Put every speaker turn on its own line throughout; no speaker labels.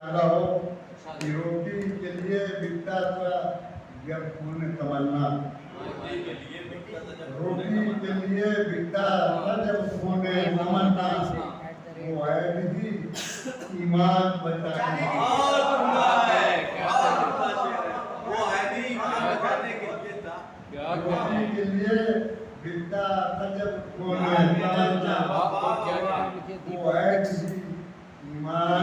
रहो कि रोटी के लिए बिकता था जब खून तमन्ना, रोटी के लिए बिकता था जब खून तमन्ना, वो है भी ईमान बचाने रोटी के लिए बिकता था जब खून तमन्ना, वो है भी ईमान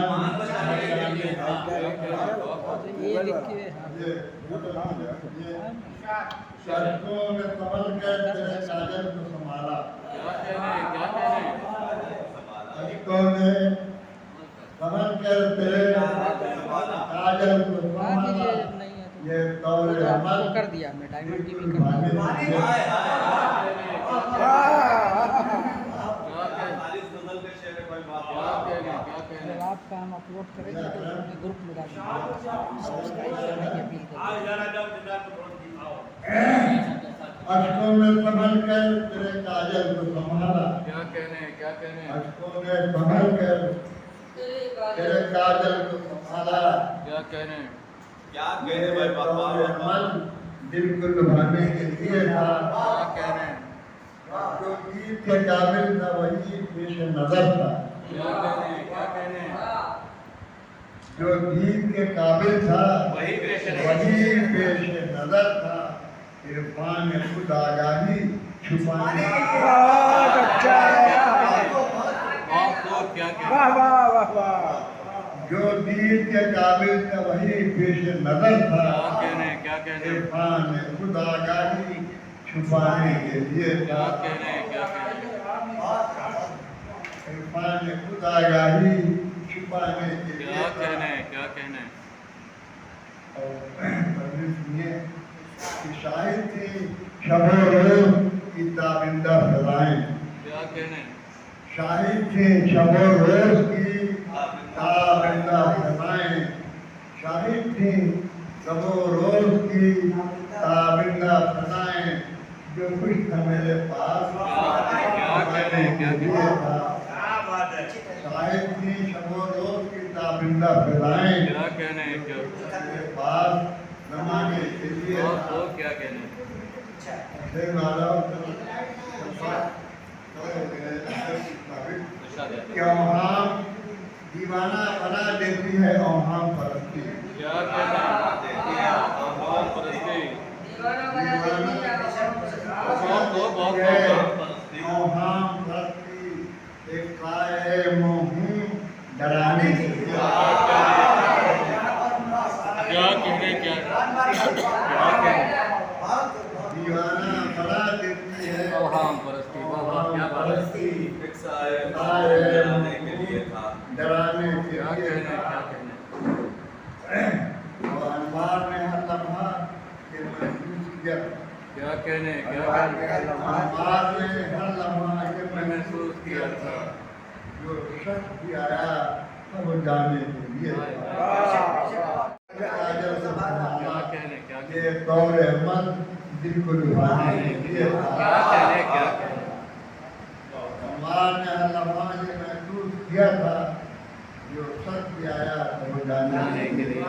सड़कों में कमल कर तेरे काजल को संभाला, सड़कों में कमल कर तेरे काजल को संभाला, ये दौर अमल
कर दिया मैं डायमंड टीवी कर दिया। आप काम अपलोड करें तो अपने ग्रुप में डालिए, सब्सक्राइब करने की अपील
अशकों में संभल कर तेरे काजल को संभाला,
क्या कहने
अशकों में संभल कर तेरे काजल को संभाला,
क्या कहने
भाई बाबा अमल दिल को लुभाने के लिए था,
क्या कहने
जो ईद के काबिल था वही पेश नजर था,
क्या कहने
जो ईद के काबिल था
वही पेश
नजर था, इरफान खुद आगाही छुपाने
बहुत अच्छा है, वाह वाह वाह वाह।
जो दीन के काबिल था वही पेश नजर था,
क्या कहने
इरफान खुद आगाही छुपाने के लिए था, इरफान खुद आगाही छुपाने के लिए
क्या कहने
और सुनिए कि शाहिद थी शबो रोज की ताबिंदा सदाएं,
क्या कहने
शाहिद थी शबो रोज की ताबिंदा सदाएं, शाहिद थी शबो रोज की ताबिंदा सदाएं, जो कुछ था मेरे पास शाहिद थी शबो रोज की ताबिंदा सदाएं,
क्या कहने
मेरे पास जमाने के लिए
क्या कहने
क्या वहाँ दीवाना बना देती है औहाम परस्ती,
क्या कहना
औहाम परस्ती एक काए मोहूं डराने के लिए दीवाना बना देती है
औहाम परस्ती क्या
परस्ती डराने के लिए और अनवार ने हर लम्हा ये महसूस किया,
क्या कहने
अनवार ने हर लम्हा ये
महसूस किया था,
जो शख्स भी आया वो जाने के लिए ये दौर अमल दिल को लुभाने के लिए अनवार ने हर लम्हा ये महसूस किया था, जो शख्स भी आया वो जाने के लिए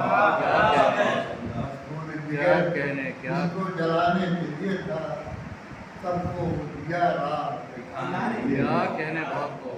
को जलाने के लिए था, सबको दिया राह
क्या कहने बाप को